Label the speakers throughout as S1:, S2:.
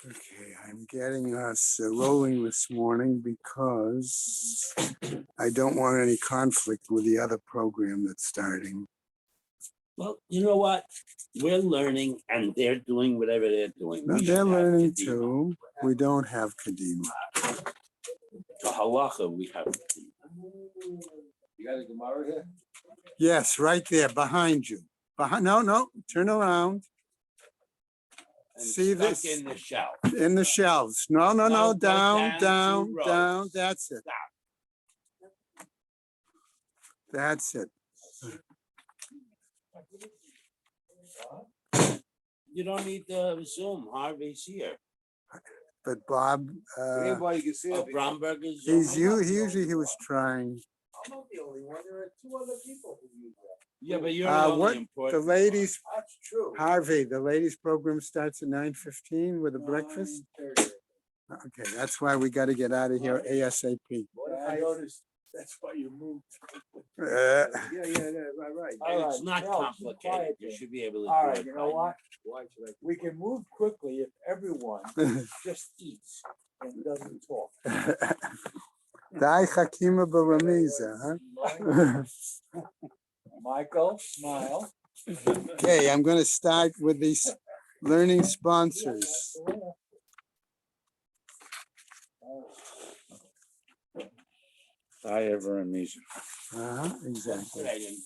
S1: Okay, I'm getting us rolling this morning because I don't want any conflict with the other program that's starting.
S2: Well, you know what? We're learning and they're doing whatever they're doing.
S1: No,
S2: We
S1: they're
S2: should have
S1: learning
S2: Kadima.
S1: too. We don't have Kadima.
S2: The halacha we have Kadima.
S3: You got a Gemara here?
S1: Yes, right there behind you. No, turn around.
S2: And
S1: See
S2: stuck
S1: this?
S2: in the shelf.
S1: In the shelves. No,
S2: No, go
S1: down.
S2: two rows.
S1: That's it. That's it.
S2: You don't need the Zoom. Harvey's here.
S1: But Bob,
S3: Anybody can see it.
S2: Bromberger's
S1: he
S2: Zoom.
S1: usually was trying.
S3: I'm not the only one. There are two other people who use that.
S2: Yeah, but you're the
S1: What
S2: only important.
S1: the ladies,
S3: That's true.
S1: Harvey, the ladies program starts at 9:15 with a breakfast.
S3: 9:30.
S1: Okay, that's why we got to get out of here ASAP.
S3: What if I noticed? That's why you moved.
S1: Uh,
S3: Yeah, right.
S2: And it's not
S3: No, keep
S2: complicated.
S3: quiet
S2: You
S3: then.
S2: should be able to
S3: All
S2: do
S3: right,
S2: it.
S3: you know
S2: by-
S3: what? We can move quickly if everyone just eats and doesn't talk.
S1: Dai Hakima Baramiza, huh?
S3: Michael, smile.
S1: Okay, I'm going to start with these learning sponsors.
S2: I ever amazing.
S1: Exactly.
S2: Yesterday, and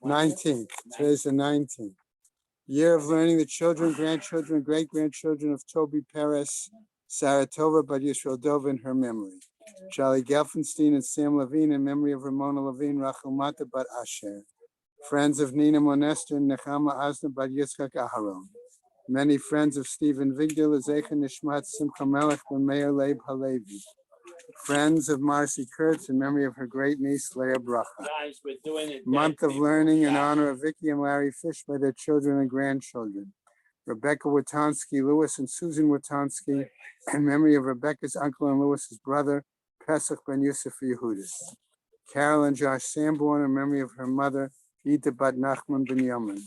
S2: not-
S1: 19th. Today's the 19th. Year of learning, the children, grandchildren, great grandchildren of Toby Perez, Saratova, Bat Yisrael Dova in her memory. Charlie Gelfenstein and Sam Levine in memory of Ramona Levine, Rachel Mata Bat Asher. Friends of Nina Monester and Nechama Asna Bat Yitzchak Aharon. Many friends of Stephen Vigdil, Zecha Nishmat Simcha Melech Ben Meir Leib Halevi. Friends of Marcy Kurtz in memory of her great niece Leah Bracha.
S2: Guys, we're doing it.
S1: Month of learning in honor of Vicky and Larry Fish by their children and grandchildren. Rebecca Witonsky, Lewis and Susan Witonsky in memory of Rebecca's uncle and Lewis's brother, Pesach Ben Yosef Yehudis. Carol and Josh Sanborn in memory of her mother, Ita Bat Nachman Ben Yamin.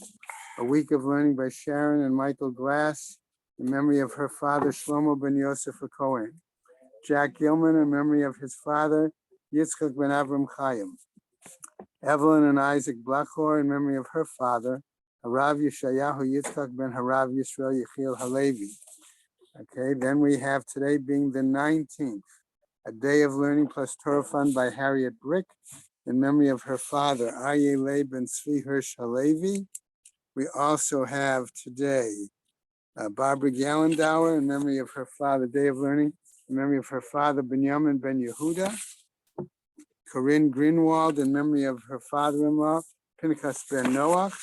S1: A week of learning by Sharon and Michael Glass in memory of her father, Shlomo Ben Yosef Cohen. Jack Gilman in memory of his father, Yitzchak Ben Avram Chaim. Evelyn and Isaac Blachor in memory of her father, Harav Yeshayahu Yitzchak Ben Harav Yisrael Yechiel Halevi. Okay, then we have today being the 19th, a day of learning plus Torah fun by Harriet Brick in memory of her father, Aryeh Leib Ben Tzvi Hirsch Halevi. We also have today Barbara Gallendauer in memory of her father, day of learning, in memory of her father, Benjamin Ben Yehuda. Corinne Greenwald in memory of her father-in-law, Pinchas Ben Noach.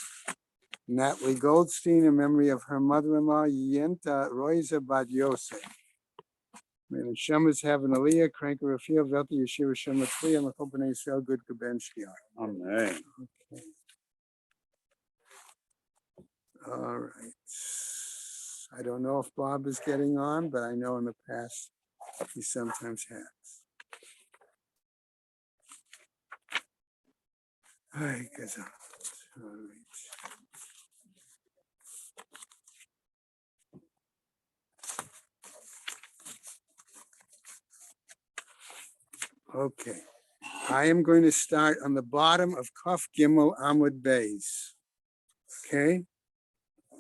S1: Natalie Goldstein in memory of her mother-in-law, Yenta Roisa Bat Yosef. May the Shemas have an Aliyah, Cranker Rafiel, Velta Yeshua Shema Tzvi, and Lechol B'nai Yisrael, good Gaben Shkiar.
S2: Amen.
S1: Okay. All right. I don't know if Bob is getting on, but I know in the past he sometimes has. All right, guys. All right. Okay, I am going to start on the bottom of Kaf Gimel Amud Beis. Okay,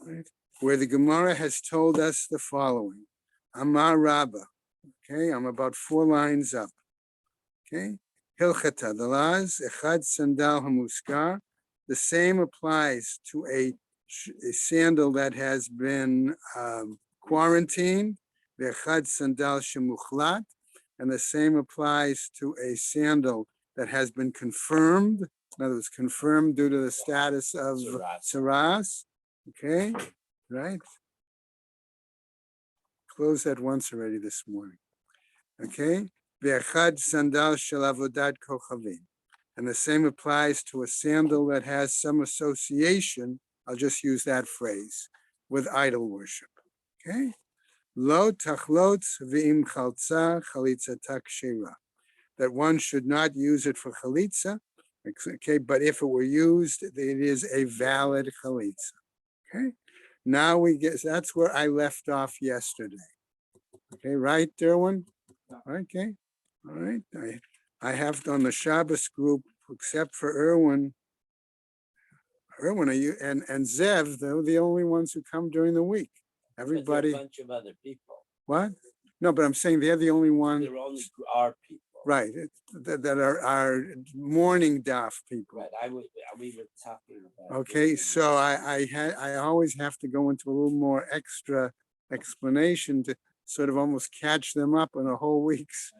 S1: right, where the Gemara has told us the following. Amar Rabba. Okay, I'm about 4 lines up. Okay, Hilchata, the laws, Echad Sandal Hamuskar. The same applies to a sandal that has been quarantined, Echad Sandal Shemuchlat. And the same applies to a sandal that has been confirmed. In other words, confirmed due to the status of Saras. Okay, right? Closed that once already this morning. Okay, Ve'echad sandal shel avodat kochavim. And the same applies to a sandal that has some association, I'll just use that phrase, with idol worship. Okay? Lo tachlot v'im chaltza chalitza takshera. That one should not use it for chalitza, okay, but if it were used, it is a valid chalitza. Okay, now we get, that's where I left off yesterday. Okay, right, Derwin? Okay, all right. I have done the Shabbos group, except for Irwin. Irwin, are you, and Zev, they're the only ones who come during the week.
S2: But there are
S1: Everybody,
S2: a bunch of other people.
S1: what? No, but I'm saying they're the only one,
S2: They're only our people.
S1: right, that are morning daf people.
S2: Right, we were talking about.
S1: Okay,
S2: this.
S1: so I always have to go into a little more extra explanation to sort of almost catch them up in a whole week's.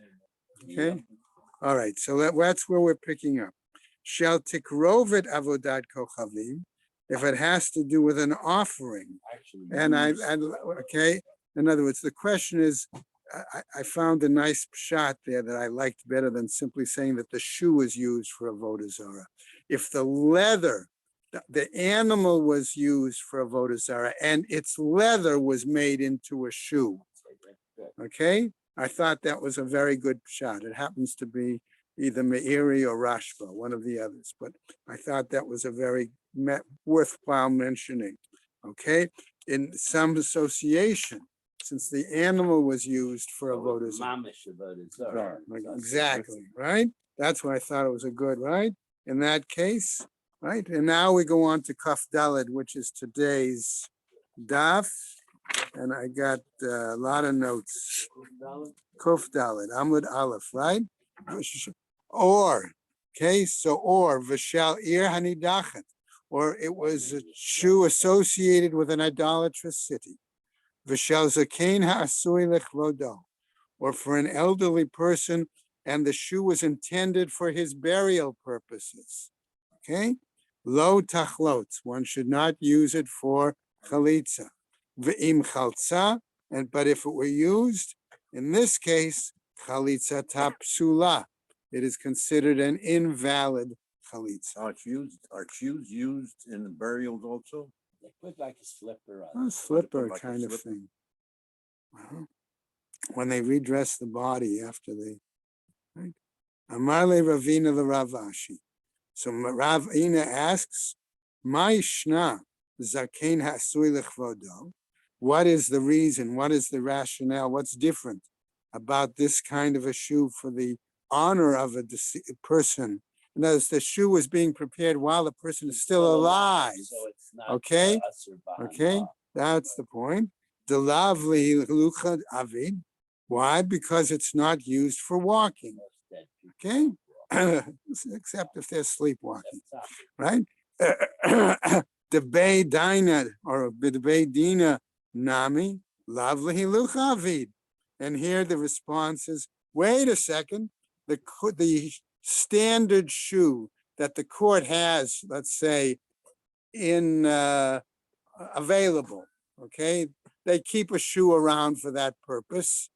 S1: Okay, all right, so that's where we're picking up. Shall tikrovet avodat kochavim, if it has to do with an offering.
S2: Actually,
S1: And okay, in other words, the question is, I found a nice shot there that I liked better than simply saying that the shoe is used for avodah zarah. If the leather, the animal was used for avodah zarah and its leather was made into a shoe, okay? I thought that was a very good shot. It happens to be either Meiri or Rashba, one of the others, but I thought that was a very worthwhile mentioning, okay? In some association, since the animal was used for avodah zarah.
S2: Mamish avodah zarah.
S1: Exactly, right? That's why I thought it was a good, right? In that case, right? And now we go on to Kaf Daled, which is today's daf. And I got a lot of notes. Kuf Daled, Amud Aleph, right? Or, okay, so or Vishal Ir Hanidachet, or it was a shoe associated with an idolatrous city. Vishal Zakein Ha'asui Lechvodo, or for an elderly person, and the shoe was intended for his burial purposes. Okay? Lo tachlot, one should not use it for chalitza. Ve'im chalza, but if it were used, in this case, chalitza tapsula, it is considered an invalid chalitza.
S4: Are shoes used in the burials also?
S2: They put like a slipper on.
S1: A slipper
S4: like a
S1: kind of
S4: slipper.
S1: thing. When they redress the body after they, right? Amarle Ravina the Ravashi. So Ravina asks, Ma'ishna zakein hasui lechvodo. What is the reason? What is the rationale? What's different about this kind of a shoe for the honor of a person? In other words, the shoe was being prepared while the person is still alive.
S2: So it's not
S1: Okay?
S2: usher ba'ala.
S1: Okay, that's the point. The lovely luchad avid. Why? Because it's not used for walking.
S2: Most dead people.
S1: Okay, except if they're sleepwalking, right? The Bay Dina or the Bay Dina Nami lovely luchavid. And here the response is, wait a second, the standard shoe that the court has, let's say, in available, okay? They keep a shoe around for that purpose,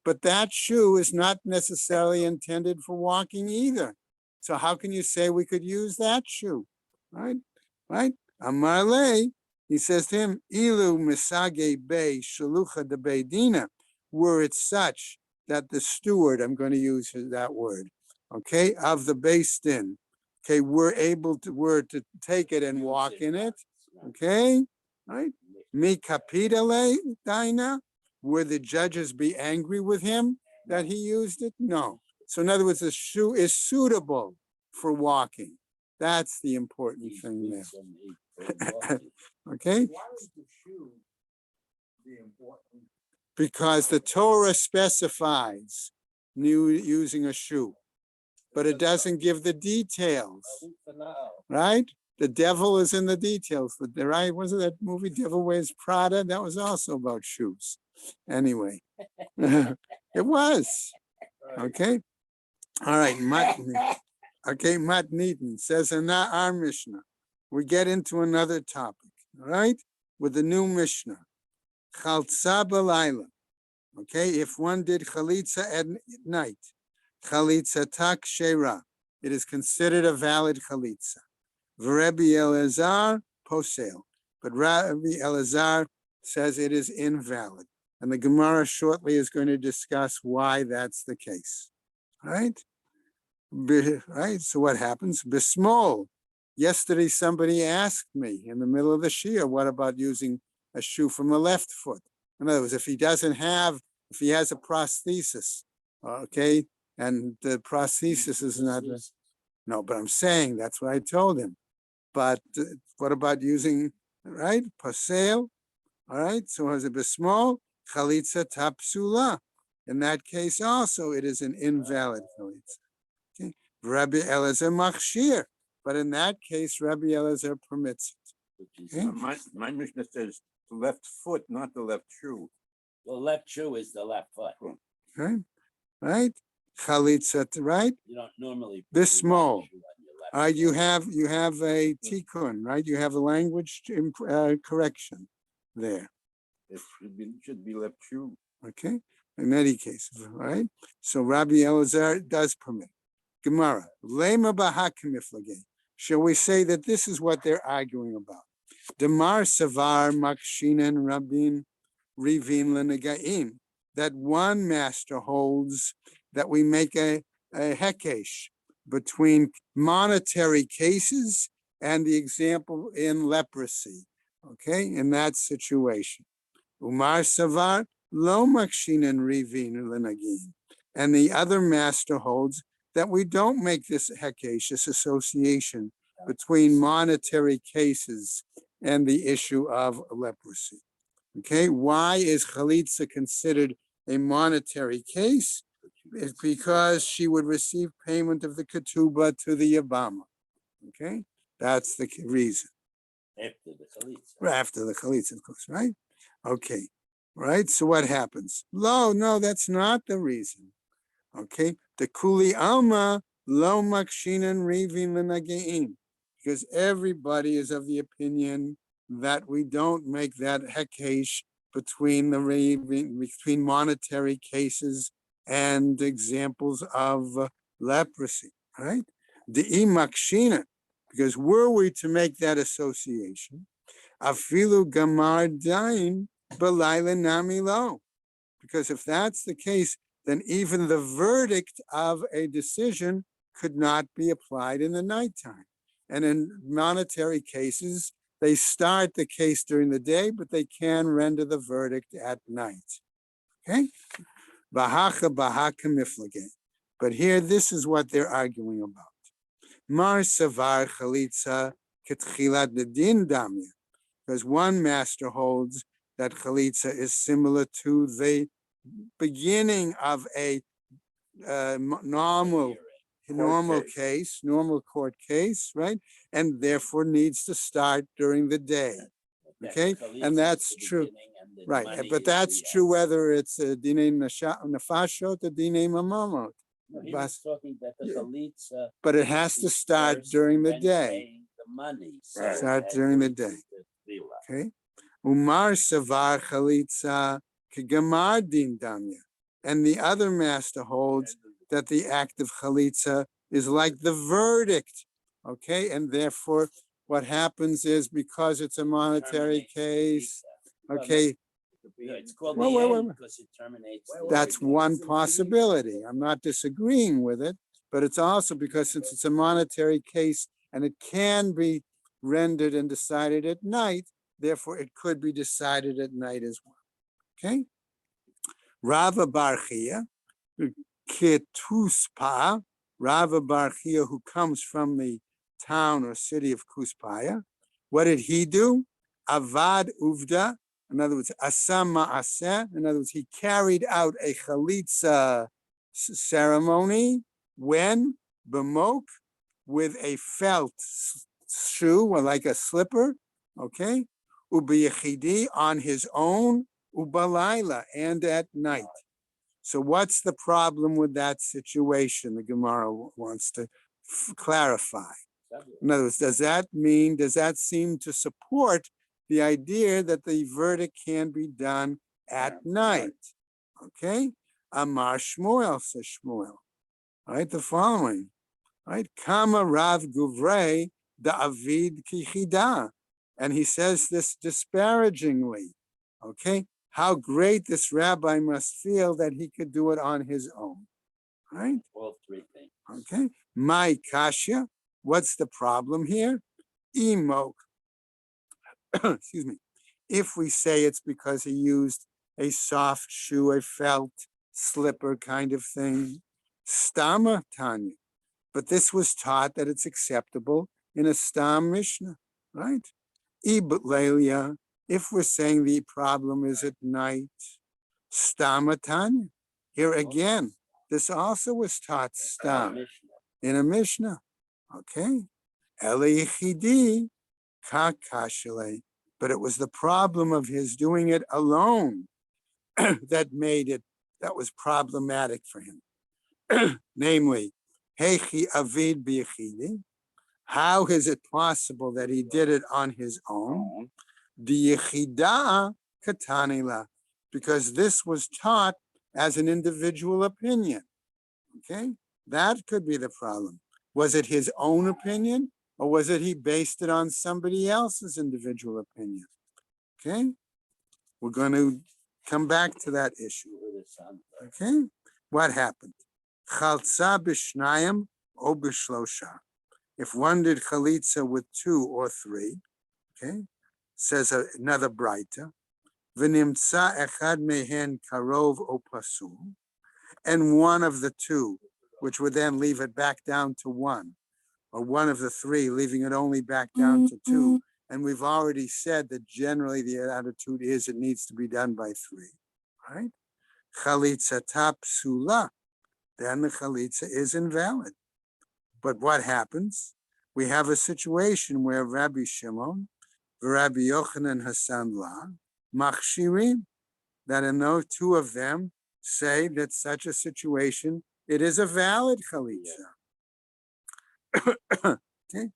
S1: but that shoe is not necessarily intended for walking either. So how can you say we could use that shoe, right? Right? Amarle, he says to him, Ilu misage be shalucha de beidina, were it such that the steward, I'm going to use that word, okay, of the Beis Din, okay, were to take it and walk in it, okay, right? Mi kapitale dina, would the judges be angry with him that he used it? No. So in other words, the shoe is suitable for walking. That's the important thing there. Okay?
S3: Why would the shoe be important?
S1: Because the Torah specifies using a shoe, but it doesn't give the details, right? The devil is in the details. Right? Wasn't that movie Devil Wears Prada? That was also about shoes. Anyway, it was. Okay. All right. Okay, Matnitin says in our Mishnah, we get into another topic, all right? With the new Mishnah. Chaltza b'layla. Okay, if one did chalitza at night, chalitza tak shera, it is considered a valid chalitza. Rabbi Elazar posel, but Rabbi Elazar says it is invalid. And the Gemara shortly is going to discuss why that's the case. Right? Right? So what happens? Bismol. Yesterday, somebody asked me in the middle of the Shia, what about using a shoe from the left foot? In other words, if he doesn't have If he has a prosthesis, okay, and the prosthesis is not, no, but I'm saying that's what I told him. But what about using, right, pasel? All right, so as a bismol, chalitza tapsula. In that case also, it is an invalid chalitza. Okay, Rabbi Elazar machshir, but in that case, Rabbi Elazar permits it. Okay?
S4: My Mishnah says the left foot, not the left shoe.
S2: The left shoe is the left foot.
S1: Okay, right? Chalitza, right?
S2: You don't normally. put
S1: This
S2: your right
S1: small.
S2: shoe on your left
S1: All right,
S2: foot.
S1: you have a tikkun, right? You have a language correction there.
S4: It should be left shoe.
S1: Okay, in many cases, all right? So Rabbi Elazar does permit. Gemara, lema b'hakimiflage. Shall we say that this is what they're arguing about? Demar savar makshinan rabin rivin lenagaim. That one master holds that we make a hekesh between monetary cases and the example in leprosy, okay, in that situation. Umar savar lo makshinan rivin lenagim. And the other master holds that we don't make this hekesh, this association between monetary cases and the issue of leprosy. Okay, why is chalitza considered a monetary case? It's because she would receive payment of the ketubah to the yabama. Okay, that's the reason.
S2: After the chalitza.
S1: Right after the chalitza, of course, right? Okay, right. So what happens? No, that's not the reason. Okay, the kuli alma lo makshinan rivin lenageim, because everybody is of the opinion that we don't make that hekesh between between monetary cases and examples of leprosy, right? The makshina, because were we to make that association, afilu gamar dain belayla nami lo, because if that's the case, then even the verdict of a decision could not be applied in the nighttime. And in monetary cases, they start the case during the day, but they can render the verdict at night. Okay? But here, this is what they're arguing about. Mar savar chalitza ketchilat din damya, because one master holds that chalitza is similar to the beginning of a normal case, normal court case, right? And therefore needs to start during the day. Okay, and that's true, right? But that's true whether it's a dinei nefashot or dinei mamamot.
S2: No, he was talking that the chalitza.
S1: But it has to start during the day.
S2: The money.
S4: Right.
S1: Start during the day. Okay. Umar savar chalitza kegamar din damya, and the other master holds that the act of chalitza is like the verdict. Okay, and therefore, what happens is because it's a monetary case. Okay,
S2: It's called
S1: Well,
S2: the
S1: well,
S2: end
S1: well.
S2: because it terminates.
S1: that's one possibility. I'm not disagreeing with it, but it's also because since it's a monetary case and it can be rendered and decided at night, therefore it could be decided at night as well. Okay? Rava bar Chia, Ketuspa, Rava bar Chia, who comes from the town or city of Kuspaya, what did he do? Avad uvda, in other words, asam ma'aseh, in other words, he carried out a chalitza ceremony when b'mok, with a felt shoe, or like a slipper, okay? Ubiyachidi, on his own, ubalayla, and at night. So what's the problem with that situation? The Gemara wants to clarify. In other words, does that seem to support the idea that the verdict can be done at night? Okay? Amar Shmuel, says Shmuel. All right, the following. All right, Kama Rav Guvrei da Avid Kichida. And he says this disparagingly. Okay? How great this rabbi must feel that he could do it on his own. All right?
S2: All three things.
S1: Okay. My kasha. What's the problem here? Emo. Excuse me. If we say it's because he used a soft shoe, a felt slipper kind of thing. Stama Tanya. But this was taught that it's acceptable in a Stam Mishnah, right? Iblelia, if we're saying the problem is at night, Stama Tanya. Here again, this also was taught Stam in a Mishnah. Okay. Elichidi kakashale. But it was the problem of his doing it alone that was problematic for him. Namely, Hechi Avid Biachidi. How is it possible that he did it on his own? Diachida Katanila. Because this was taught as an individual opinion. Okay? That could be the problem. Was it his own opinion, or was it he based it on somebody else's individual opinion? Okay? We're going to come back to that issue. Okay? What happened? Chaltza b'shnayim o b'shlosha. If one did chalitza with 2 or 3, okay, says another braita, v'nimtza echad mehen karov o pasul, and one of the 2, which would then leave it back down to 1, or one of the 3, leaving it only back down to 2. And we've already said that generally the attitude is it needs to be done by 3, right? Chalitza psula, then the chalitza is invalid. But what happens? We have a situation where Rabbi Shimon, Rabbi Yochanan Hassan La, machshirim, that in those 2 of them say that such a situation, it is a valid chalitza. Okay.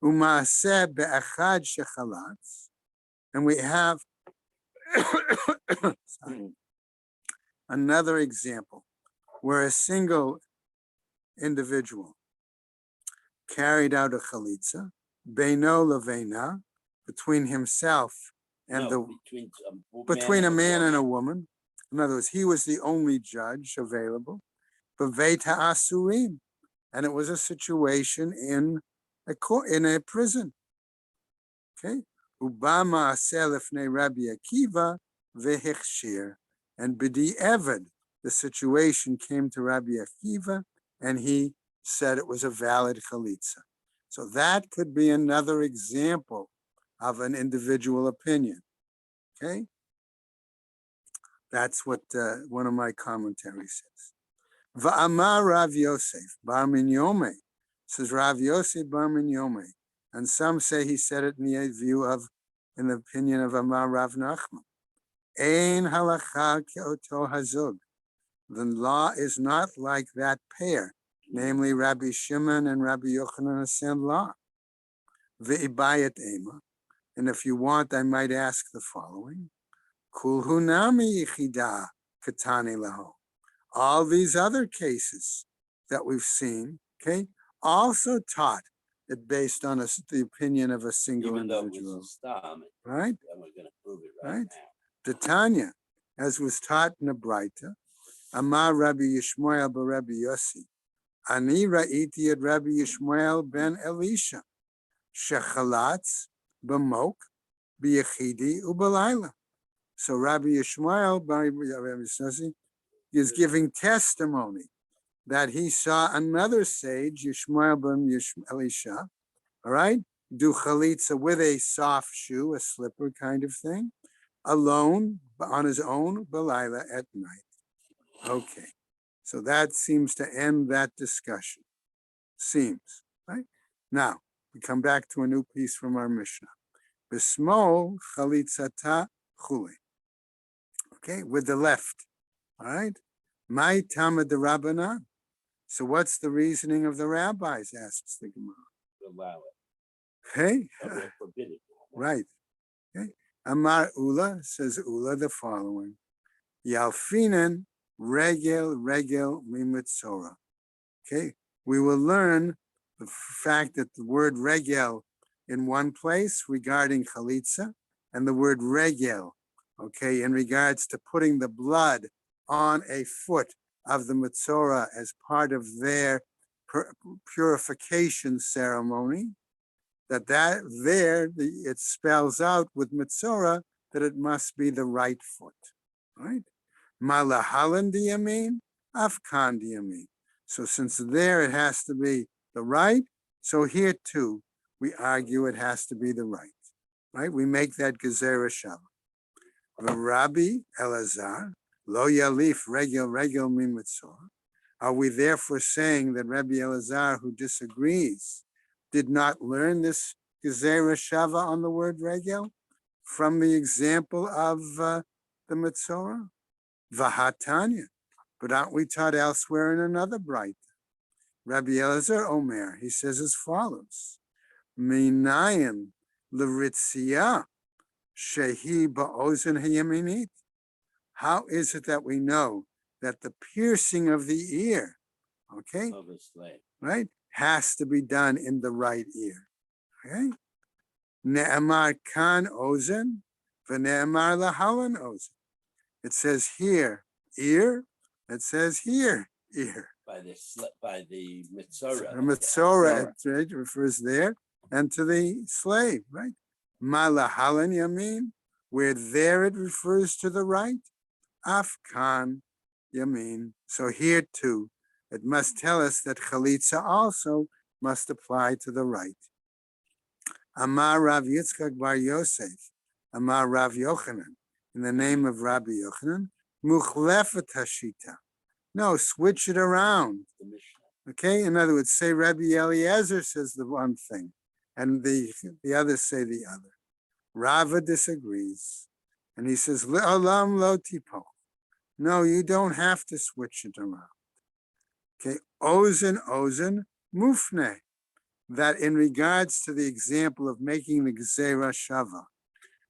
S1: Umaaseh be'achad shechalatz, and we have another example where a single individual carried out a chalitza, beino leveina, between himself and between a man and a woman. In other words, he was the only judge available. B'veit ha'asurim, and it was a situation in a prison. Okay, Ubama Selefne Rabbi Akiva vehechshir, and b'di eved, the situation came to Rabbi Akiva, and he said it was a valid chalitza. So that could be another example of an individual opinion. Okay, that's what one of my commentaries says. Va'amar Rav Yosef bar Minyome, says Rav Yosef bar Minyome, and some say he said it in the opinion of Amar Rav Nachman. Ein halacha ke'oto hazug. The law is not like that pair, namely Rabbi Shimon and Rabbi Yochanan Hassan La. Ve'ibayat ema. And if you want, I might ask the following: Kul hunami yichida katani laho. All these other cases that we've seen, okay, also taught it based on the opinion of a single individual. Right?
S2: We're going to prove it
S1: right?
S2: now.
S1: The Tanya, as was taught in the Braita, Amar Rabbi Yishmael bar Rabbi Yossi, Ani ra'iti et Rabbi Yishmael ben Elisha, shechalatz b'mok b'yechidi u'balayla. So Rabbi Yishmael bar Rabbi Yossi is giving testimony that he saw another sage, Yishmael ben Elisha, all right, do chalitza with a soft shoe, a slipper kind of thing, alone, on his own, balayla, at night. Okay, so that seems to end that discussion. Seems, right? Now, we come back to a new piece from our Mishnah. Bismol chalitzata chule. Okay, with the left, all right? My Tama de Rabbanan. So what's the reasoning of the rabbis, asks the Gemara.
S2: Allow it.
S1: Okay,
S2: But we're forbidden.
S1: right. Okay. Amar Ula, says Ula, the following. Yalfinan regel mimitzora. Okay, we will learn the fact that the word regel in one place regarding chalitza, and the word regel, okay, in regards to putting the blood on a foot of the mitzora as part of their purification ceremony, it spells out with mitzora that it must be the right foot. right? Malahalan diyamin, afkan diyamin. So since there it has to be the right, so here too, we argue it has to be the right, right? We make that gezerah shava. Rabbi Elazar, lo yalif regel min mitzvah. Are we therefore saying that Rabbi Elazar, who disagrees, did not learn this gezerah shava on the word regel from the example of the Mitzorah? Vahatanya. But aren't we taught elsewhere in another bright? Rabbi Elazar Omer, he says as follows: Minayim l'ritziyah shehi ba'ozen hayaminit. How is it that we know that the piercing of the ear, okay,
S2: Of a slave.
S1: right, has to be done in the right ear? Okay. Ne'emar kan ozen, v'ne'emar lahalan ozen. It says here, ear. It says here, ear.
S2: By the Mitzorah.
S1: The Mitzorah, it refers there, and to the slave, right? Malahalan yamin, where there it refers to the right. Afkan yamin. So here too, it must tell us that chalitza also must apply to the right. Amar Rav Yitzchak Bar Yosef, Amar Rav Yochanan, in the name of Rabbi Yochanan, Muchlefet Hashita. No, switch it around.
S2: The Mishnah.
S1: Okay, in other words, say Rabbi Eliezer says the one thing, and the others say the other. Rava disagrees, and he says, Le'olam lo tipo. No, you don't have to switch it around. Okay, ozen, mufne. That in regards to the example of making the gezerah shava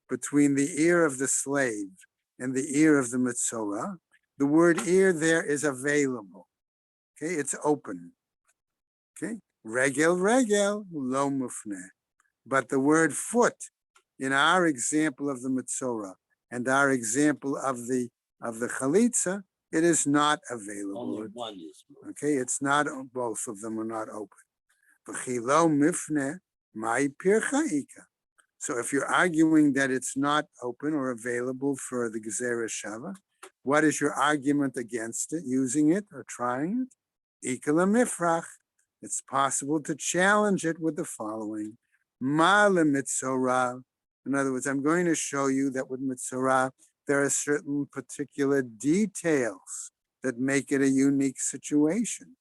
S1: between the ear of the slave and the ear of the Mitzorah, the word ear there is available. Okay, it's open. Okay, regel, lo mufne. But the word foot in our example of the Mitzorah and our example of the chalitza, it is not available.
S2: Only one is moved.
S1: Okay, it's not, both of them are not open. V'chilo mifne mai pirchaika. So if you're arguing that it's not open or available for the gezerah shava, what is your argument against it, using it or trying it? Ikala mifrach. It's possible to challenge it with the following. Ma le mitzorah. In other words, I'm going to show you that with mitzorah, there are certain particular details that make it a unique situation.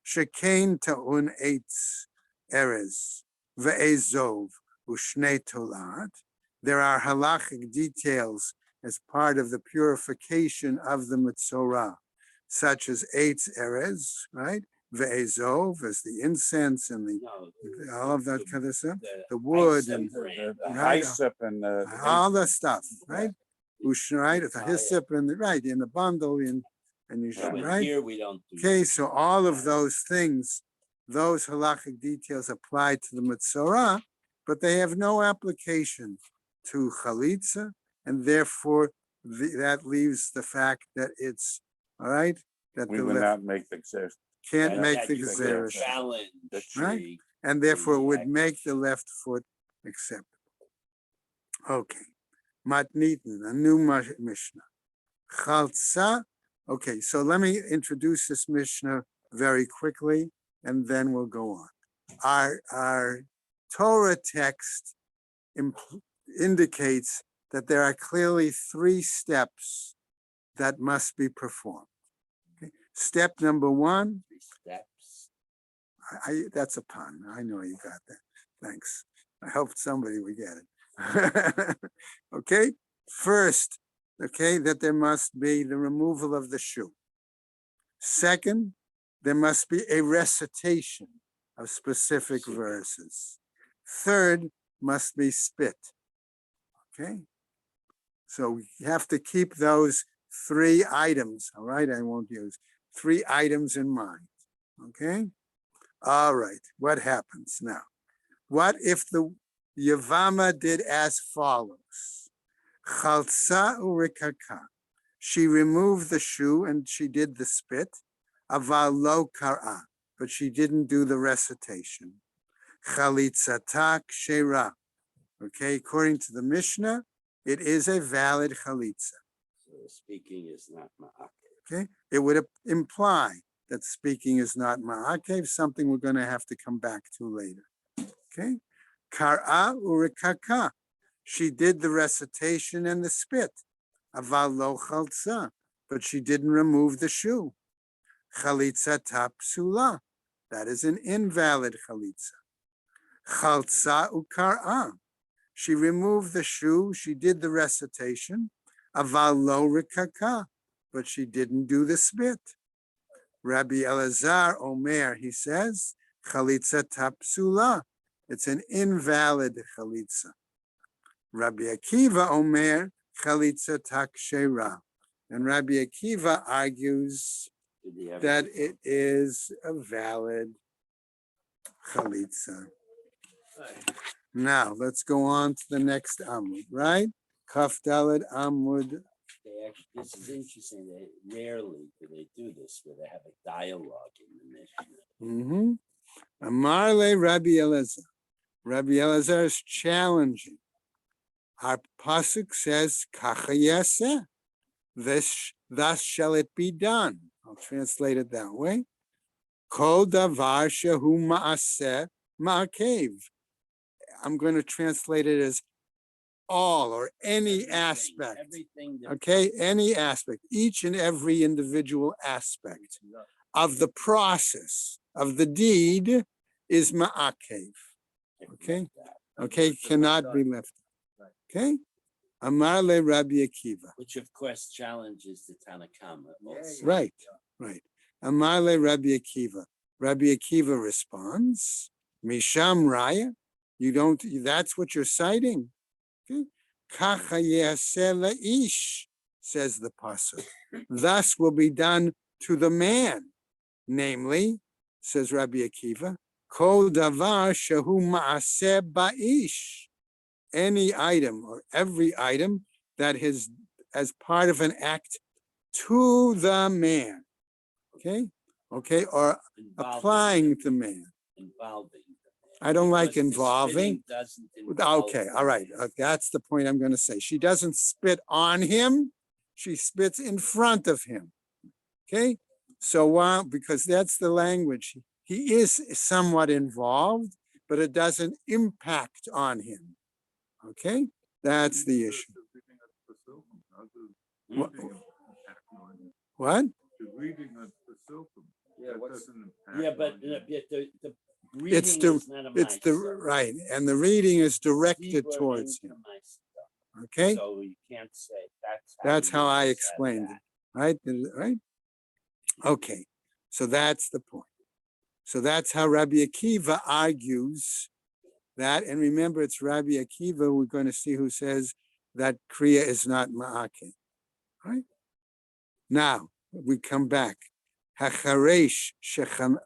S1: Shekain ta'un eitz erez ve'ezov u'shnei tolat. There are halachic details as part of the purification of the Mitzorah, such as eitz erez, right? Ve'ezov, as the incense and all of that kind of stuff, the wood and
S4: The
S1: right,
S4: hyssop and the.
S1: all the stuff, right? Right, the hyssop and in the bundle, and you should,
S2: But
S1: right?
S2: here we don't do
S1: Okay,
S2: that.
S1: so all of those things, those halachic details apply to the Mitzorah, but they have no application to chalitza, and therefore that leaves the fact that it's, all right, that
S4: We
S1: the
S4: would
S1: left
S4: not make the exception.
S1: can't
S2: And
S1: make
S2: that
S1: the
S2: you could
S1: gezerah,
S2: challenge
S1: right?
S2: the-
S1: and therefore would
S2: Right.
S1: make the left foot acceptable. Okay, matnitin, a new Mishnah. Chaltza. Okay, so let me introduce this Mishnah very quickly, and then we'll go on. Our Torah text indicates that there are clearly 3 steps that must be performed. Okay. Step number 1,
S2: 3 steps.
S1: that's a pun. I know you got that. Thanks. I hope somebody would get it. Okay, first, okay, that there must be the removal of the shoe. Second, there must be a recitation of specific verses. Third, must be spit. Okay, so we have to keep those 3 items. All right, I won't use 3 items in mind. Okay, all right, what happens now? What if the Yavama did as follows? Chalsa urikaka. She removed the shoe and she did the spit. Aval lo kara, but she didn't do the recitation. Chalitzatak shera. Okay, according to the Mishnah, it is a valid chalitza.
S2: speaking is not ma'akev.
S1: Okay, it would imply that speaking is not ma'akev, something we're going to have to come back to later. Okay, kar'a urikaka. She did the recitation and the spit. Aval lo chaltza, but she didn't remove the shoe. Chalitza tapsula. That is an invalid chalitza. Chaltza ukar'a. She removed the shoe. She did the recitation. Aval lo rikaka, but she didn't do the spit. Rabbi Elazar Omer, he says, chalitza tapsula. It's an invalid chalitza. Rabbi Akiva Omer, chalitza takshera. And Rabbi Akiva argues that it is a valid chalitza. Now, let's go on to the next Amud, right? Kaf Daled Amud.
S2: They actually, this is interesting. They rarely do they do this where they have a dialogue in the Mishnah.
S1: Amarle Rabbi Elazar. Rabbi Elazar is challenging. Our pasuk says, "Kacha yaseh." Thus shall it be done. I'll translate it that way. Kol davar shehu ma'aseh ma'akev. I'm going to translate it as all or any aspect.
S2: Everything that
S1: Okay, any aspect, each and every individual aspect of the process of the deed is ma'akev. Okay, okay, cannot be left. Okay, Amar le Rabbi Akiva.
S2: which of course challenges the Tanakama also.
S1: Right, right. Amar le Rabbi Akiva. Rabbi Akiva responds, Misham Raya. You don't. That's what you're citing. Okay. Kacha yaseh la'ish, says the pasuk. Thus will be done to the man. Namely, says Rabbi Akiva, kol davar shehu ma'aseh ba'ish. Any item or every item that is as part of an act to the man. Okay? Okay, or
S2: Involving
S1: applying the man.
S2: Involving.
S1: I don't like
S2: Because the
S1: involving.
S2: spitting doesn't involve
S1: Okay,
S2: the
S1: all right.
S2: man.
S1: That's the point I'm going to say. She doesn't spit on him. She spits in front of him. Okay? So while, because that's the language, he is somewhat involved, but it doesn't impact on him. Okay? That's the issue. What? What?
S2: Yeah, but the
S1: It's
S2: reading
S1: the,
S2: is not a
S1: it's the,
S2: ma'aser.
S1: right, and the reading is directed
S2: Zibur
S1: towards
S2: ain't a
S1: him.
S2: ma'aser.
S1: Okay?
S2: So you can't say
S1: That's
S2: you
S1: how I
S2: read this out of
S1: explained
S2: that.
S1: it, right? Right? Okay, so that's the point. So that's how Rabbi Akiva argues that. And remember, it's Rabbi Akiva, we're going to see, who says that Kriya is not Ma'ake. Right? Now, we come back. Hacharesh shenechlatz.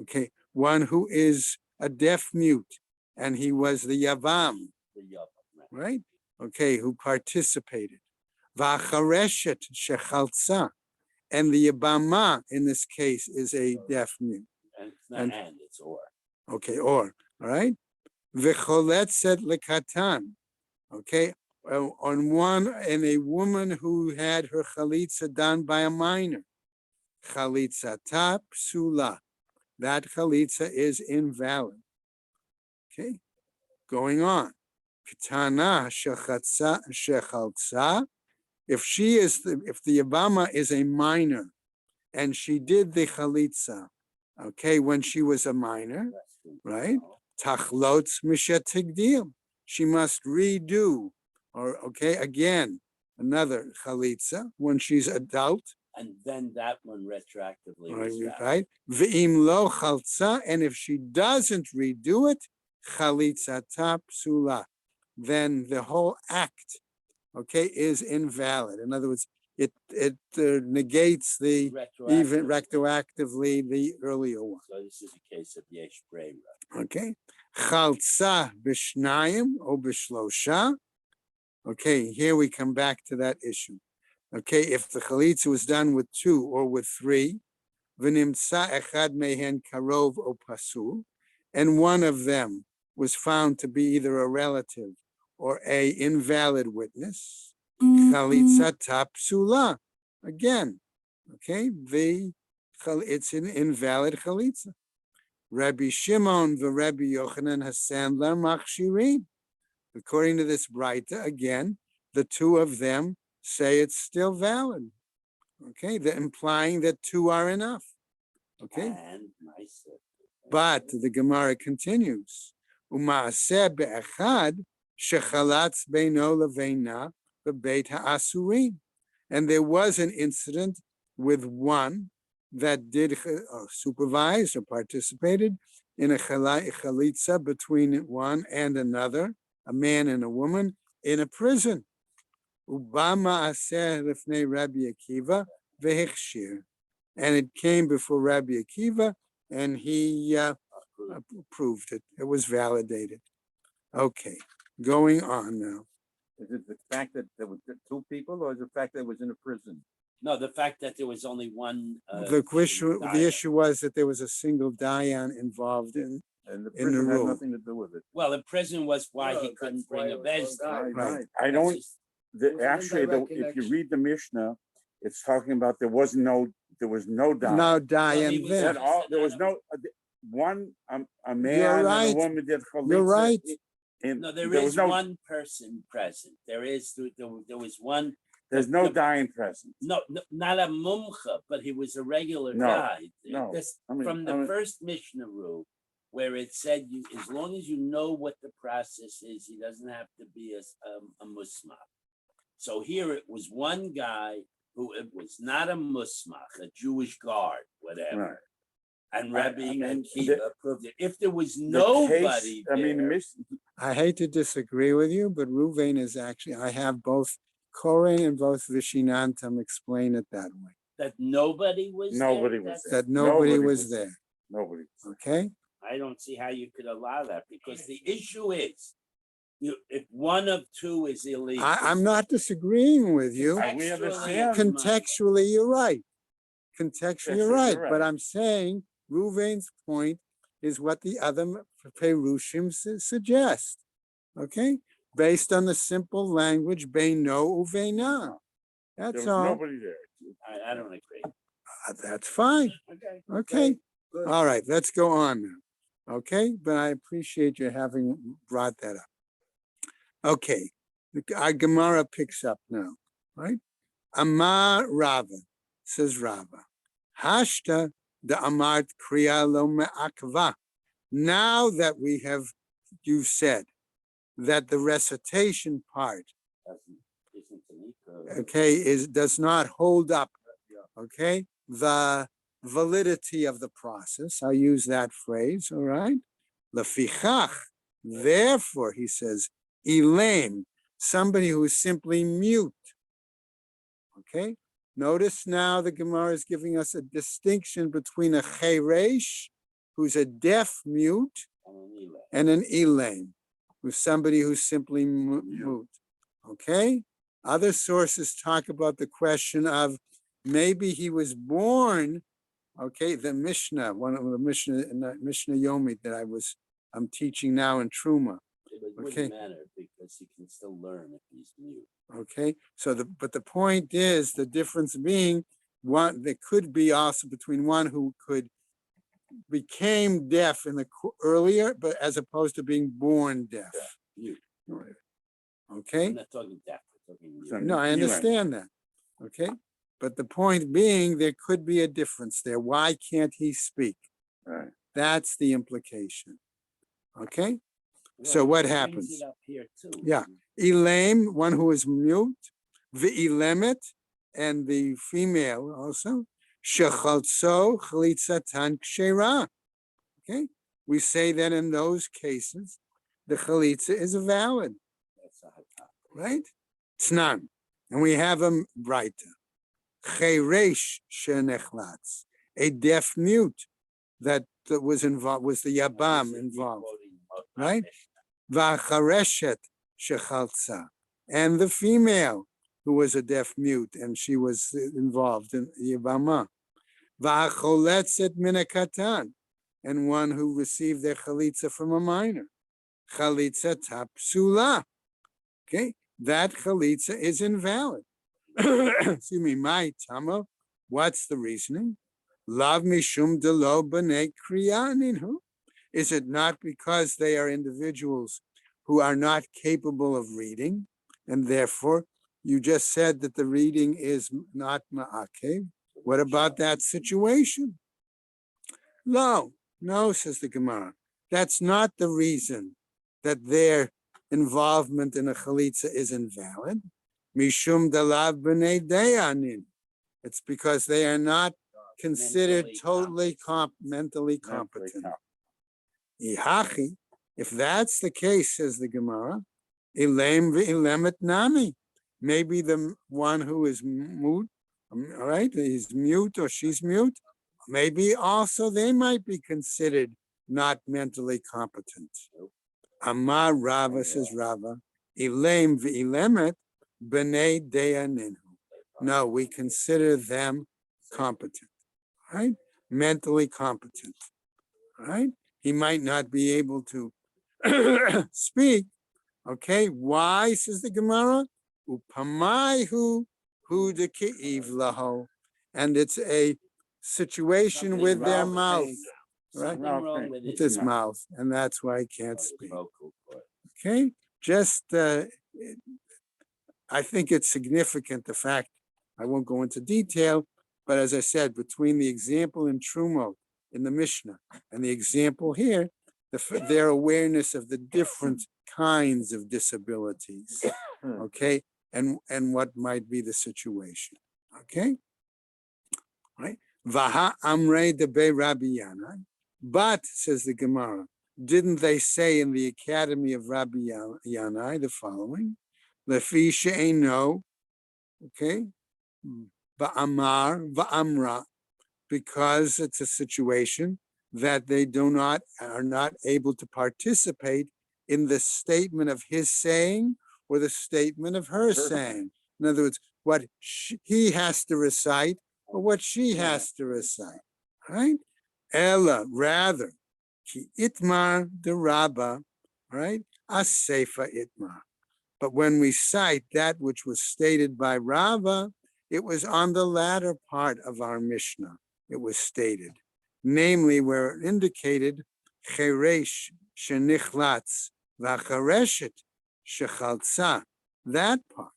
S1: Okay, one who is a deaf mute, and he was the Yavam,
S2: The Yavam, right?
S1: right? Okay, who participated. V'achareshet shechaltza, and the Yabama in this case is a deaf mute.
S2: And it's not
S1: And-
S2: and, it's or.
S1: Okay, or, all right? V'choletzet lekatan, okay? On one, and a woman who had her chalitza done by a minor. Chalitza ta psula. That chalitza is invalid. Okay, going on. Ketana shechaltza. If she is if the Yabama is a minor, and she did the chalitza, okay, when she was a minor, right? Tachlotz mishetigdil. She must redo, or okay, again, another chalitza when she's adult,
S2: And then that one retroactively was valid.
S1: right? Ve'im lo chaltza, and if she doesn't redo it, chalitza ta psula, then the whole act, okay, is invalid. In other words, it negates the even retroactively the earlier one.
S2: So this is a case of yesh breira.
S1: Okay, chaltza b'shnayim or b'shlosha. Okay, here we come back to that issue. Okay, if the chalitza was done with 2 or with 3, v'nimtza echad mehen karov o pasul, and one of them was found to be either a relative or a invalid witness. chalitza tapsula. Again, okay, it's an invalid chalitza. Rabbi Shimon Rabbi Yochanan Hasandler machshirin. According to this Braita, again, the two of them say it's still valid. Okay, they're implying that two are enough. Okay,
S2: And nicer.
S1: but the Gemara continues. Umaaseh be'echad shechalatz beino leveina bebeit ha'asurin. And there was an incident with one that did supervise or participated in a chalitza between one and another, a man and a woman, in a prison. Ubama aseh lifnei Rabbi Akiva vehechshir. And it came before Rabbi Akiva, and he approved it. It was validated. Okay, going on now.
S4: Is it the fact that there were two people, or is it the fact that it was in a prison?
S2: No, the fact that there was only one.
S1: The issue was that there was a single dayan involved in
S4: And the
S1: In the
S4: prison had
S1: rule.
S4: nothing to do with it.
S2: Well, the prison was why
S3: No,
S2: he couldn't
S3: that's why
S2: bring
S3: it
S2: a
S3: was
S2: best.
S3: one guy.
S1: Right.
S5: I don't,
S3: It was an
S5: actually,
S3: indirect
S5: if you
S3: connection.
S5: read the Mishnah, it's talking about there was no dye.
S1: no
S2: he
S1: dayan
S2: was-
S1: there.
S5: That all, there was no, one, a man
S1: You're
S5: and
S1: right.
S5: a woman did chalitza.
S1: You're right.
S5: And
S2: No, there
S5: was
S2: is
S5: no,
S2: one person present. There was one.
S5: there's no
S2: the-
S5: dying present.
S2: No, not a mumcha, but he was a regular
S5: No,
S2: guy.
S5: no. I mean-
S2: From the
S5: I mean-
S2: first Mishnah rule, where it said you, as long as you know what the process is, he doesn't have to be a musmach. So here it was one guy who it was not a musmach, a Jewish guard, whatever.
S5: Right.
S2: And
S5: I
S2: Rabbi
S5: mean,
S2: Akiva approved it. If there was
S5: The
S2: nobody
S5: case, I mean, the
S2: there,
S1: I hate to disagree with you, but Ruvain is actually, I have both Koren and both Vishinantam explain it that way,
S2: that nobody was
S5: Nobody
S2: there,
S5: was
S2: that's-
S1: that nobody
S5: Nobody
S1: was
S5: was
S1: there,
S5: nobody.
S1: okay?
S2: I don't see how you could allow that, because the issue is, if one of two is illegal.
S1: I'm not disagreeing with you.
S5: We
S2: Contextually,
S5: understand.
S2: it's mine.
S1: Contextually, you're right. Contextually, you're
S5: Contextually,
S1: right,
S5: you're
S1: but
S5: right.
S1: I'm saying Ruvain's point is what the other Perushim suggest, okay? Based on the simple language, Beino uveina.
S5: There
S1: That's
S5: was
S1: all.
S5: nobody there.
S2: I don't agree.
S1: That's fine.
S2: Okay.
S1: Okay.
S3: Good.
S1: All right, let's go on now. Okay, but I appreciate you having brought that up. Okay, our Gemara picks up now, right? Amar Rava, says Rava. Hashta the Amart Kriya lo me'akva. Now that you said that the recitation part,
S2: Isn't an equal.
S1: okay, does not hold up, okay, the validity of the process. I use that phrase, all right? Lefichach, therefore, he says, Elaine, somebody who is simply mute. Okay? Notice now the Gemara is giving us a distinction between a cheresh, who's a deaf mute, and an Elaine, who's somebody who's simply mute. Okay? Other sources talk about the question of maybe he was born, okay, the Mishnah, one of the Mishnah Yomi that I'm teaching now in Truma.
S2: It
S1: Okay.
S2: wouldn't matter, because he can still learn if he's mute.
S1: Okay, so but the point is, the difference being one, there could be also between one who became deaf in the earlier, but as opposed to being born deaf.
S2: Mute.
S1: Okay,
S2: I'm not talking deaf, we're talking mute.
S5: So-
S1: no, I
S5: Elaine.
S1: understand that. Okay, but the point being, there could be a difference there. Why can't he speak?
S5: Right.
S1: That's the implication. Okay,
S2: Well,
S1: so what
S2: he brings
S1: happens?
S2: it up here too.
S1: Yeah. Elaim, one who is mute, Ve'ilemet, and the female also, Shechaltso chalitzatan kshera. Okay, we say that in those cases, the chalitza is valid,
S2: That's a hakah.
S1: right? Tznan, and we have a brighter. Cheresh shenechlatz, a deaf mute that was involved, was the yabam
S2: You're
S1: involved,
S2: quoting
S1: right?
S2: Mishnah.
S1: Vachareshet shechaltza, and the female who was a deaf mute and she was involved in Yibama. Vacholetzet minakatan, and one who received their chalitza from a minor. Chalitza tapsula. Okay, that chalitza is invalid. Excuse me, my tama. What's the reasoning? Lav mishum de lo b'nei kriyaninhu. Is it not because they are individuals who are not capable of reading, and therefore you just said that the reading is not ma'akev? What about that situation? No, says the Gemara. That's not the reason that their involvement in a chalitza is invalid. Mishum dalav b'nei dayanin. It's because they are not considered totally mentally competent. Ihachi, if that's the case, says the Gemara, ilem v'ilemet nami. Maybe the one who is mute, all right, he's mute or she's mute, maybe also they might be considered not mentally competent. Amar Rava, says Rava, ilem v'ilemet b'nei dayaninu. No, we consider them competent, right? Mentally competent, right? He might not be able to speak. Okay, why, says the Gemara? Upamaihu hu de keiv laho. And it's a situation
S2: Something
S1: with their
S2: wrong
S1: mouth, right?
S2: Something wrong
S1: With his mouth, and that's why he can't speak.
S2: Vocal cord.
S1: Okay, just I think it's significant, the fact, I won't go into detail, but as I said, between the example in Trumot in the Mishnah and the example here, their awareness of the different kinds of disabilities, okay, and what might be the situation, okay, right? Vaha amrei debe Rabbi Yanai, but, says the Gemara, didn't they say in the Academy of Rabbi Yanai the following? Lefi she'eino, okay, va'amar va'amra, because it's a situation that they are not able to participate in the statement of his saying or the statement of her saying. In other words, what he has to recite or what she has to recite, right? Ella, rather, ki itmar de rabba, right? Asefa itmar. But when we cite that which was stated by Rava, it was on the latter part of our Mishnah. It was stated, namely where it indicated cheresh shenichlatz v'chareshet shechaltza, that part,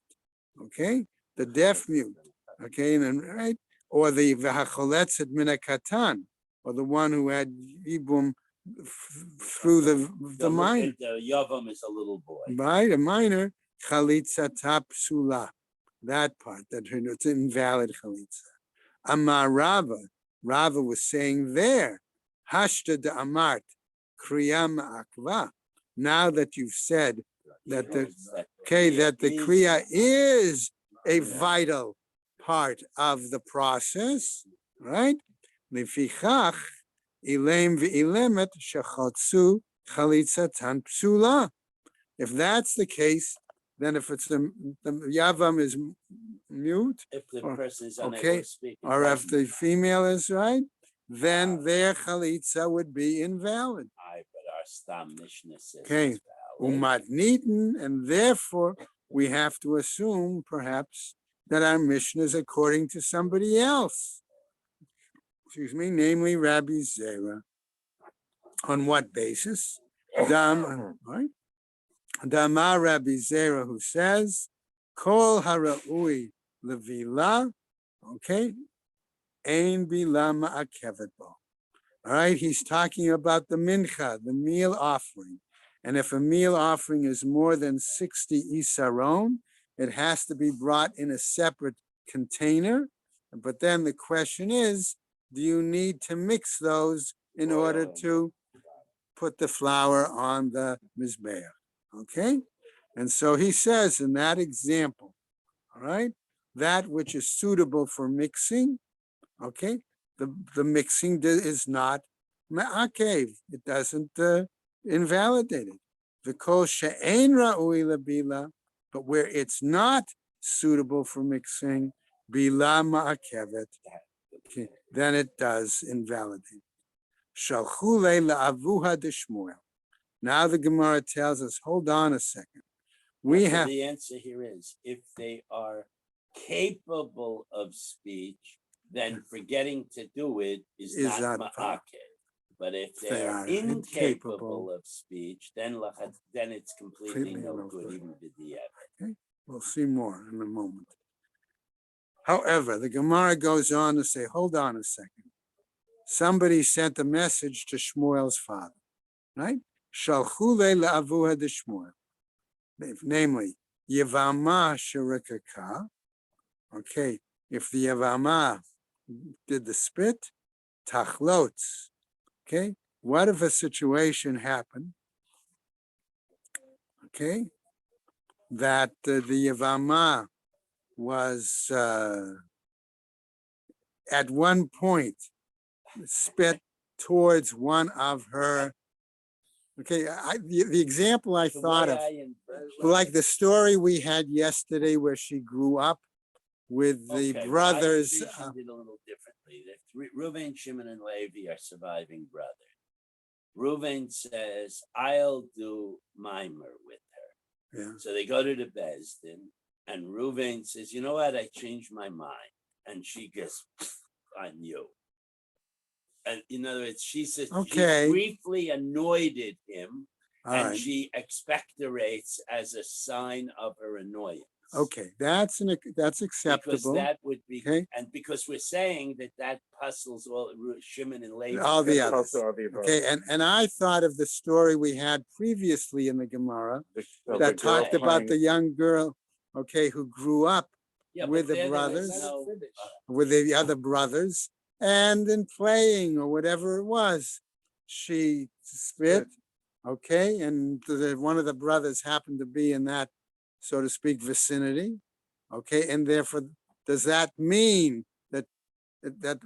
S1: okay, the deaf mute, okay, and then, right, or the v'hacholetzet min hakatan, or the one who had yibum through the minor.
S2: The yavam is a little boy.
S1: Right, a minor, chalitza tapsula, that part, that it's invalid chalitza. Amar Rava was saying there, hashta de amart, kriyam akva. Now that you've said that the kriya is a vital part of the process, right? Lefichach ilem v'ilemet shechatzu chalitzatan psula. If that's the case, then if it's the yavam is mute,
S2: If the person is unable
S1: okay,
S2: to speak,
S1: or if the female is right, then their chalitza would be invalid.
S2: but our Stam Mishnah says
S1: Okay,
S2: it's valid.
S1: umatniten, and therefore we have to assume perhaps that our Mishnah is according to somebody else. Excuse me, namely Rabbi Zera. On what basis? Right? Damar Rabbi Zera, who says, Kol hara'ui levila, okay, ein bila ma'akevet bo. All right, he's talking about the mincha, the meal offering. And if a meal offering is more than 60 isaron, it has to be brought in a separate container. But then the question is, do you need to mix those in order to put the flour on the mizbeach? Okay, and so he says in that example, all right, that which is suitable for mixing, okay, the mixing is not ma'akev, it doesn't invalidate it. V'kol she'ein ra'ui labila, but where it's not suitable for mixing, bila ma'akevet, okay, then it does invalidate. Shalchule la'avuha de Shmuel. Now the Gemara tells us, hold on a second. We
S2: So
S1: have,
S2: the answer here is if they are capable of speech, then forgetting to do it is
S1: Is
S2: not
S1: not
S2: ma'akeh. But if
S1: They
S2: they are
S1: are
S2: incapable
S1: incapable.
S2: of speech, then it's completely
S1: Completely
S2: no
S1: no
S2: good,
S1: good.
S2: even b'diavad.
S1: we'll see more in a moment. However, the Gemara goes on to say, hold on a second. Somebody sent a message to Shmuel's father, right? Shalchule la'avuha de Shmuel. Namely, Yevama Shirikaka. Okay, if the Yevama did the spit, Tachlots. Okay, what if a situation happened? Okay, that the Yevama was at one point spit towards one of her. Okay, the example I
S2: The
S1: thought
S2: way
S1: of,
S2: I envision
S1: like the story we had yesterday where she grew up with the
S2: okay,
S1: brothers.
S2: well, I envisioned it a little differently. Reuven, Shimon, and Levi are surviving brothers. Reuven says, "I'll do mimer with her."
S1: Yeah.
S2: So they go to the Beis Din, and Reuven says, "You know what? I changed my mind." And she goes, "On you." And in other words, she says
S1: Okay.
S2: she briefly anointed him,
S1: All
S2: and
S1: right.
S2: she expectorates as a sign of her annoyance.
S1: Okay, that's
S2: Because
S1: acceptable.
S2: that would be,
S1: Okay.
S2: and because we're saying that puzzles all Shimon and Levi.
S1: All the
S5: That's
S1: others.
S5: also all the above.
S1: Okay, and I thought of the story we had previously in the Gemara
S5: The
S1: that
S5: girl
S1: talked about
S5: playing-
S1: the young girl, okay, who grew up
S2: Yeah,
S1: with
S2: but
S1: the
S2: there was
S1: brothers,
S2: no-
S1: with the other brothers, and in playing or whatever it was, she spit, okay, and one of the brothers happened to be in that, so to speak, vicinity, okay, and therefore, does that mean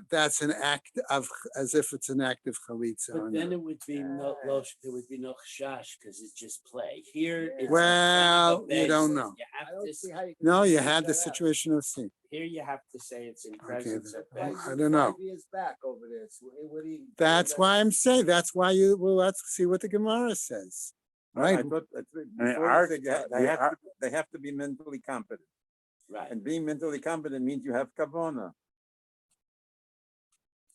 S1: that's an act of, as if it's an act of chalitza?
S2: But
S1: or
S2: then
S1: not?
S2: it would be no, there would be no chash because it's just play. Here, it's in
S1: Well,
S2: front of a
S1: you don't
S2: Beis Din.
S1: know.
S2: You
S3: I
S2: have
S3: don't
S2: to.
S3: see how you can
S1: No, you
S3: figure
S1: had the
S3: that out.
S1: situation of C.
S2: Here, you have to say it's in presence of
S1: then.
S2: Beis
S1: I
S2: Din.
S1: don't know.
S3: 5 years back over this. What do you?
S1: That's why I'm saying, that's why well, let's see what the Gemara says.
S4: I
S1: Right?
S4: thought,
S5: mean,
S4: before
S5: our-
S4: you said they have to be mentally competent.
S2: Right.
S4: And being mentally competent means you have kavana.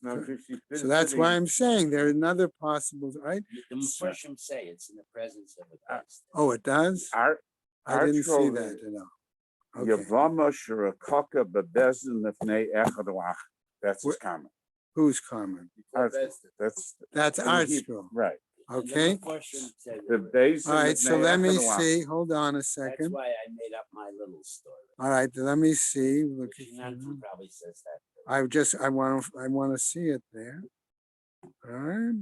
S4: Now,
S1: So-
S4: she's
S1: So that's
S4: sitting-
S1: why I'm saying there are another possible, right?
S2: The Mepharshim say it's in the presence of a Beis Din.
S1: Oh, it does?
S5: Our
S1: I didn't see
S5: Archel-
S1: that at all. Okay.
S5: Yavama Shirakaka Bebezin Lefnei Echad Wach. That's his
S1: Wh-
S5: comment.
S1: Who's common?
S5: That's
S1: That's
S5: in
S1: our
S5: Hebrew,
S1: scroll.
S5: right.
S2: And the
S1: Okay.
S2: Mepharshim say
S5: The
S2: that.
S5: base.
S1: All right, so let me see. Hold on a
S2: That's
S1: second.
S2: why I made up my little story.
S1: All right, let me see. Look at
S2: Shinanti probably says that.
S1: I want to see it there. All right.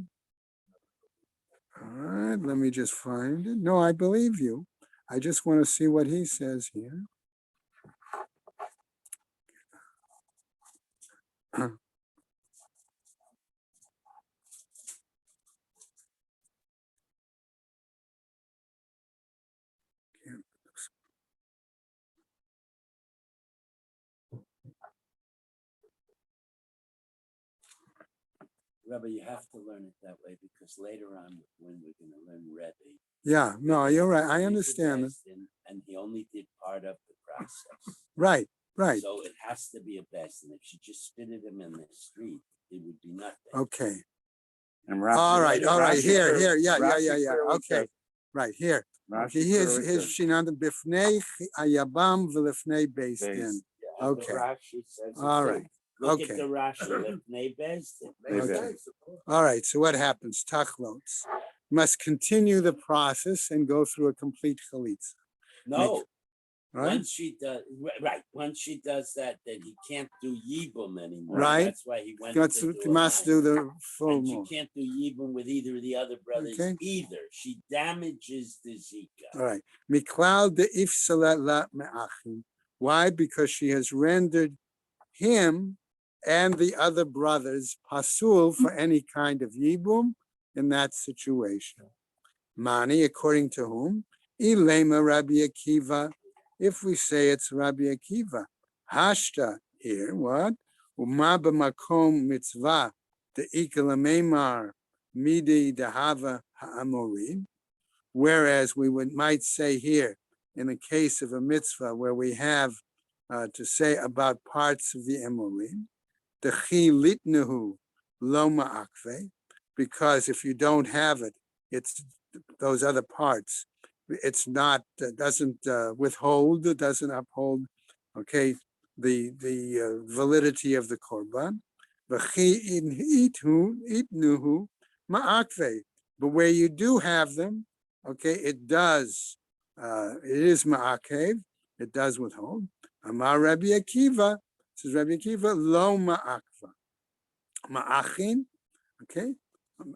S1: All right, let me just find it. No, I believe you. I just want to see what he says here.
S2: Rabbi, you have to learn it that way because later on, when we're going to learn Rebbe,
S1: Yeah, no, you're right. I
S2: he's a
S1: understand it.
S2: Beis Din, and he only did part of the process.
S1: Right, right.
S2: So it has to be a Beis Din. If she just spitted him in the street, it would be nothing.
S1: Okay.
S5: And
S1: All right,
S5: Rashi
S1: here,
S5: clearly-
S1: yeah.
S5: Rashi clearly
S1: Okay,
S5: says-
S1: right, here.
S5: Rashi
S1: Okay, here's
S5: clearly
S1: his
S5: says,
S1: Shinanda Bifnei Ayabam V'Lifnei Beis Din.
S5: Beis.
S2: Yeah,
S1: Okay.
S2: the Rashi says it
S1: All
S2: too.
S1: right.
S2: Look
S1: Okay.
S2: at the Rashi, Lifnei Beis Din.
S1: Okay. All right, so what happens? Tachlots must continue the process and go through a complete chalitza,
S2: No,
S1: right?
S2: once she does, right, once she does that, then he can't do Yibum anymore.
S1: Right.
S2: That's why he went
S1: Must
S2: to do a
S1: must
S2: minor.
S1: do the full
S2: And she
S1: moon.
S2: can't do Yibum with either of the other brothers
S1: Okay.
S2: either. She damages the Zika.
S1: All right. Miklal de ifsalat la me'achim. Why? Because she has rendered him and the other brothers pasul for any kind of yibum in that situation. Mani, according to whom? Ilema Rabbi Akiva. If we say it's Rabbi Akiva, hashta here, what? Uma b'makom mitzvah de ikalameimar midi dehava ha'amorim. Whereas we might say here in the case of a mitzvah where we have to say about parts of the emulim, the chi litnehu lo ma'akve, because if you don't have it, it's those other parts. It's not doesn't withhold, doesn't uphold, okay, the validity of the korban. V'chi itnuhu ma'akve, but where you do have them, okay, it does. It is ma'akev. It does withhold. Amar Rabbi Akiva, says Rabbi Akiva, lo ma'akva. Ma'achin, okay.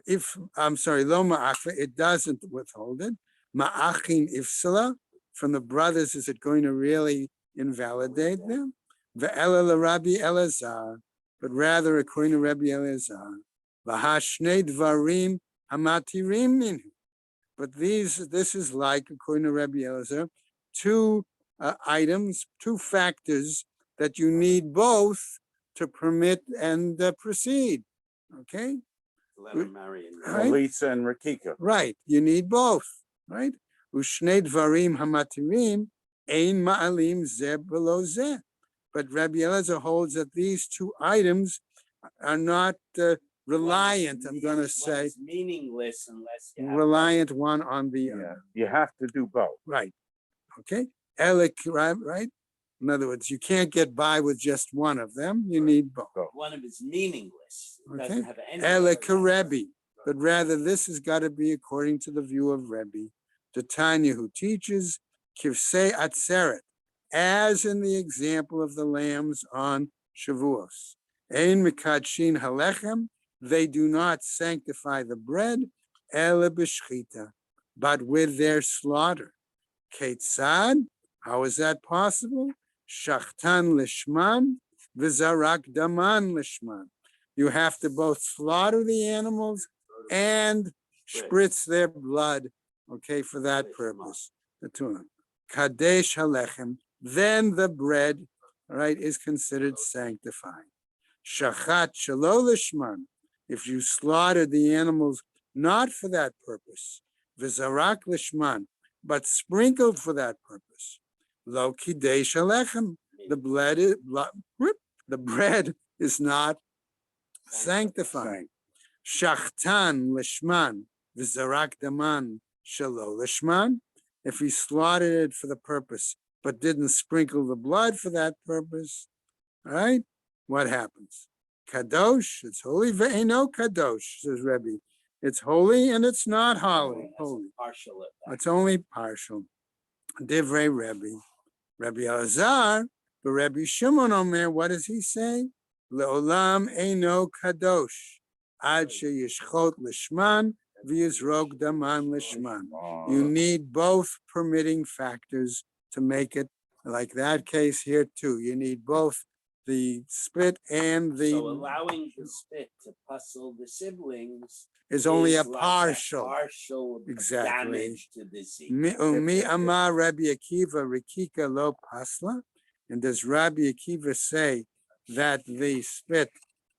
S1: If I'm sorry, lo ma'akva, it doesn't withhold it. Ma'achin ifsala, from the brothers, is it going to really invalidate them? Ve'ela Rabbi Elazar, but rather according to Rabbi Elazar, v'hashnei dvarim hamatirim minhu. But this is like, according to Rabbi Elazar, two items, two factors that you need both to permit and proceed. Okay?
S2: Let her marry him.
S1: Right.
S5: Melissa and Rakika.
S1: Right. You need both. Right? Ushnei dvarim hamatirim ein ma'alim zeh below zeh. But Rabbi Elazar holds that these two items are not reliant, I'm going to say.
S2: It's meaningless unless you have
S1: Reliant one on the
S5: Yeah,
S1: other.
S5: you have to do both.
S1: Right. Okay. Right. In other words, you can't get by with just one of them. You need both.
S2: one of it's meaningless. It
S1: Okay.
S2: doesn't have any.
S1: Rebbe. But rather, this has got to be according to the view of Rebbe, the Tanya, who teaches kivsei atzeret, as in the example of the lambs on Shavuos. Ein mikadshin halechem, they do not sanctify the bread, ele b'shchita, but with their slaughter. Ketzad, how is that possible? Shachtan lishman, v'zarak daman lishman. You have to both slaughter the animals and spritz their blood, okay, for that purpose. The tuna. Kadesh halechem, then the bread, right, is considered sanctified. Shachat shelo lishman, if you slaughtered the animals not for that purpose, v'zarak lishman, but sprinkled for that purpose. Lo kidesh halechem, the bread is not sanctified. Shachtan lishman v'zarak daman shelo lishman. If he slaughtered it for the purpose but didn't sprinkle the blood for that purpose, all right, what happens? Kadosh, it's holy. Ve'eno kadosh, says Rebbe. It's holy and it's not holy. Holy.
S2: Partial effect.
S1: It's only partial. Divrei Rebbe. Rabbi Elazar, but Rabbi Shimon Omer, what does he say? Le'olam eino kadosh, ad sheyishchot lishman v'yizrog daman lishman. You need both permitting factors to make it, like that case here too. You need both the spit and the.
S2: So allowing the spit to puzzle the siblings
S1: is only a
S2: is like
S1: partial. Exactly.
S2: damage to the seed.
S1: Mi amar Rabbi Akiva rikika lo pasla, and does Rabbi Akiva say that the spit,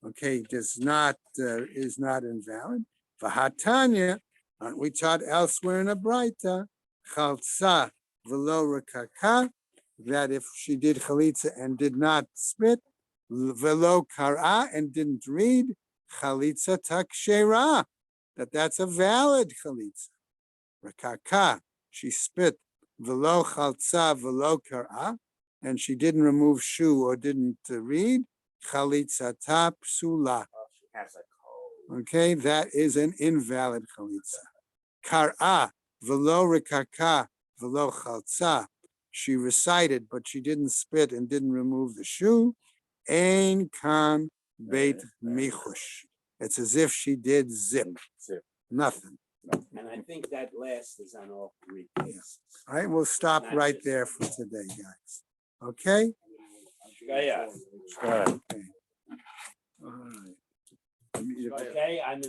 S1: okay, is not invalid? Vahatanya, we taught elsewhere in a Braita, chaltza v'lo rakaka, that if she did chalitza and did not spit, v'lo kara and didn't read, chalitza takshera, that's a valid chalitza. Rakaka, she spit, v'lo chaltza v'lo kara, and she didn't remove shoe or didn't read, chalitza ta psula.
S2: She has a cold.
S1: Okay, that is an invalid chalitza. Kara, v'lo rakaka, v'lo chaltza, she recited, but she didn't spit and didn't remove the shoe. Ein kan beit michush. It's as if she did zip. Nothing.
S2: And I think that last is on all three cases.
S1: All right, we'll stop
S2: Not
S1: right
S2: just-
S1: there for today, guys. Okay?
S2: Yeah.
S1: Okay. All right.
S2: Okay, I'm
S4: If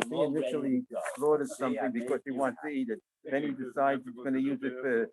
S4: he
S2: all ready
S4: initially
S2: to go.
S4: slaughtered
S2: See, I
S4: something
S2: made
S4: because he
S2: you
S4: wants to eat it, then he decides he's gonna use it for